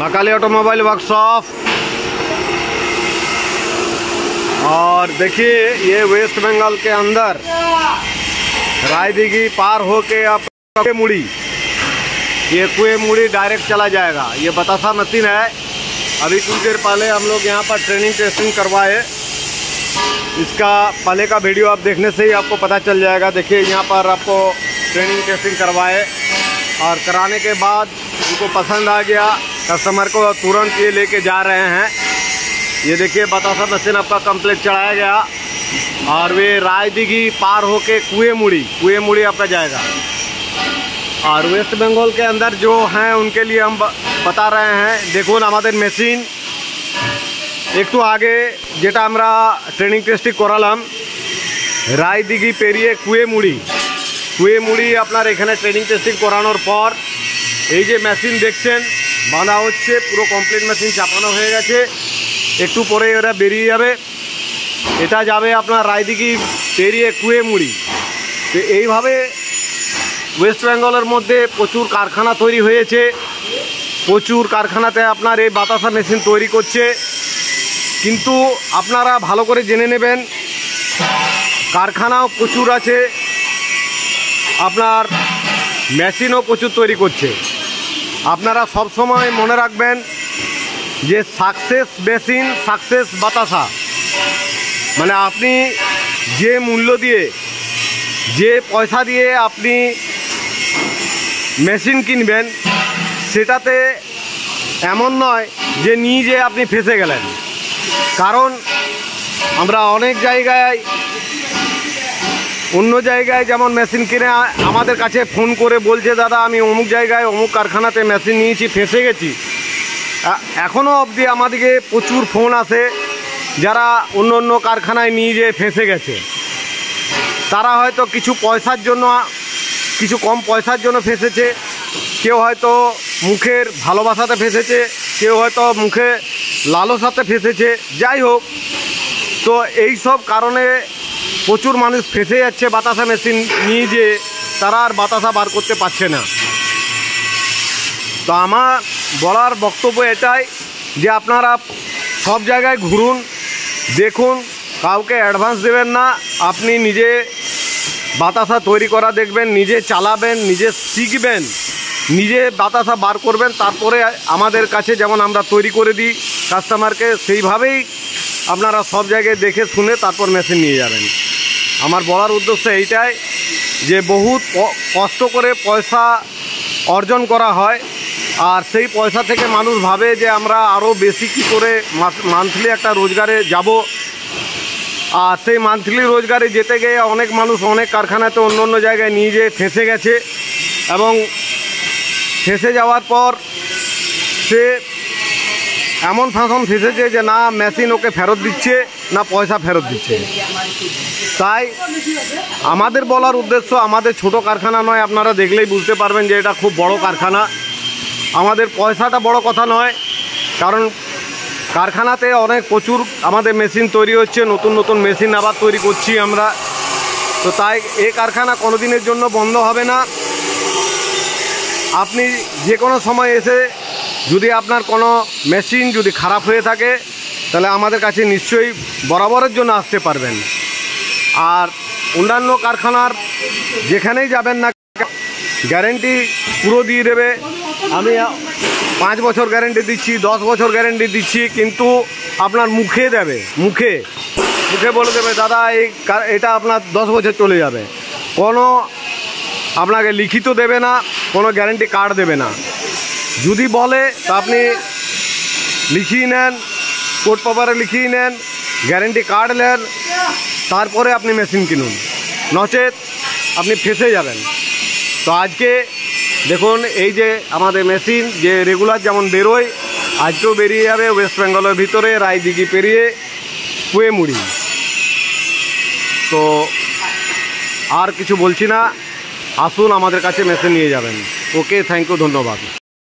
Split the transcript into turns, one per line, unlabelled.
Mahakali automobile workshop. और देखिए ये वेस्ट बंगाल के अंदर रायदिघी पार होके आप मुड़ी, ये कुएं मुड़ी डायरेक्ट चला जाएगा। ये बतासा मशीन है। अभी कुछ देर पहले हम लोग यहाँ पर ट्रेनिंग टेस्टिंग करवाए। इसका पहले का वीडियो आप देखने से ही आपको पता चल जाएगा। देखिए यहाँ पर आपको ट्रेनिंग टेस्टिंग करवाए और कराने के बाद उनको पसंद आ गया, कस्टमर को तुरंत ये लेके जा रहे हैं। ये देखिए बतासा मशीन आपका कंप्लीट चढ़ाया गया और वे रायदिघी पार होके कुएं मुड़ी आपका जाएगा। और वेस्ट बंगाल के अंदर जो हैं उनके लिए हम बता रहे हैं। देखुन हमारे मेशिन एक तो आगे जेटा আমরা ট্রেনিং টেস্টিং করালাম রায়দিঘি পেরিয়ে কুয়ে মুড়ি আপনার এখানে ট্রেনিং টেস্টিং করানোর পর এই যে মেশিন দেখছেন বাঁধা হচ্ছে, পুরো কমপ্লিট মেশিন চাপানো হয়ে গেছে। একটু পরে এরা বেরিয়ে যাবে। এটা যাবে আপনার রায়দিঘি পেরিয়ে কুয়ে মুড়ি। তো এইভাবে ওয়েস্ট বেঙ্গলের মধ্যে প্রচুর কারখানা তৈরি হয়েছে। প্রচুর কারখানাতে আপনার এই বাতাসা মেশিন তৈরি করছে। কিন্তু আপনারা ভালো করে জেনে নেবেন, কারখানাও প্রচুর আছে, আপনার মেশিনও প্রচুর তৈরি করছে। আপনারা সব সময় মনে রাখবেন যে সাকসেস মেশিন সাকসেস বাতাসা, মানে আপনি যে মূল্য দিয়ে যে পয়সা দিয়ে আপনি মেশিন কিনবেন সেটাতে এমন নয় যে নিজে আপনি ফেঁসে গেলেন। কারণ আমরা অনেক জায়গায় অন্য জায়গায় যেমন মেশিন কিনে আমাদের কাছে ফোন করে বলছে দাদা আমি অমুক জায়গায় অমুক কারখানাতে মেশিন নিয়েছি, ফেঁসে গেছি। এখনও অবধি আমাদেরকে প্রচুর ফোন আসে যারা অন্য অন্য কারখানায় নিয়ে যেয়ে ফেঁসে গেছে। তারা হয়তো কিছু পয়সার জন্য, কিছু কম পয়সার জন্য ফেঁসেছে, কেউ হয়তো মুখের ভালোবাসাতে ফেঁসেছে, কেউ হয়তো মুখে লালসাতে ফেঁসেছে। যাই হোক, তো এই সব কারণে প্রচুর মানুষ ফেঁসে যাচ্ছে বাতাসা মেশিন নিয়ে যে তারা আর বাতাসা বার করতে পারছে না। তো আমার বলার বক্তব্য এটাই যে আপনারা সব জায়গায় ঘুরুন, দেখুন, কাউকে অ্যাডভান্স দেবেন না। আপনি নিজে বাতাসা তৈরি করা দেখবেন, নিজে চালাবেন, নিজে শিখবেন, নিজে বাতাসা বার করবেন। তারপরে আমাদের কাছে যেমন আমরা তৈরি করে দিই কাস্টমারকে, সেইভাবেই আপনারা সব জায়গায় দেখে শুনে তারপর মেশিন নিয়ে যাবেন। আমার বলার উদ্দেশ্য এইটাই যে বহুত কষ্ট করে পয়সা অর্জন করা হয়, আর সেই পয়সা থেকে মানুষ ভাবে যে আমরা আরও বেশি কী করে মান্থলি একটা রোজগারে যাব। আর সেই মান্থলি রোজগারে যেতে গিয়ে অনেক মানুষ অনেক কারখানাতে অন্য অন্য জায়গায় নিয়ে যেয়ে ফেঁসে গেছে, এবং ফেঁসে যাওয়ার পর সে এমন ফ্যাশন ফেঁসেছে যে না মেশিন ওকে ফেরত দিচ্ছে না পয়সা ফেরত দিচ্ছে। তাই আমাদের বলার উদ্দেশ্য আমাদের ছোট কারখানা নয়, আপনারা দেখলেই বুঝতে পারবেন যে এটা খুব বড় কারখানা। আমাদের পয়সাটা বড় কথা নয়, কারণ কারখানাতে অনেক প্রচুর আমাদের মেশিন তৈরি হচ্ছে, নতুন নতুন মেশিন আবার তৈরি করছি আমরা। তো তাই এই কারখানা কোনো দিনের জন্য বন্ধ হবে না। আপনি যে কোনো সময় এসে যদি আপনার কোনো মেশিন যদি খারাপ হয়ে থাকে তাহলে আমাদের কাছে নিশ্চয়ই বরাবরের জন্য আসতে পারবেন। আর অন্যান্য কারখানার যেখানেই যাবেন না গ্যারেন্টি পুরো দিয়ে দেবে। আমি 5 বছর গ্যারেন্টি দিচ্ছি, 10 বছর গ্যারেন্টি দিচ্ছি, কিন্তু আপনার মুখে দেবে, মুখে বলে দেবে দাদা এটা আপনার 10 বছর চলে যাবে। কোনো আপনাকে লিখিত দেবে না, কোনো গ্যারেন্টি কার্ড দেবে না। যদি বলে তা আপনি লিখিয়ে নেন, কোর্ট পেপারে লিখিয়ে নেন, গ্যারেন্টি কার্ড নেন, তারপরে আপনি মেশিন কিনুন, নচেত আপনি ফেঁসে যাবেন। তো আজকে দেখুন এই যে আমাদের মেশিন যে রেগুলার যেমন বেরোয়, আজকেও বেরিয়ে যাবে ওয়েস্ট বেঙ্গলের ভিতরে রায়দিঘি পেরিয়ে কুয়ে মুড়ি। তো আর কিছু বলছি না, আসুন আমাদের কাছে মেশিন নিয়ে যাবেন। ওকে, থ্যাংক ইউ, ধন্যবাদ।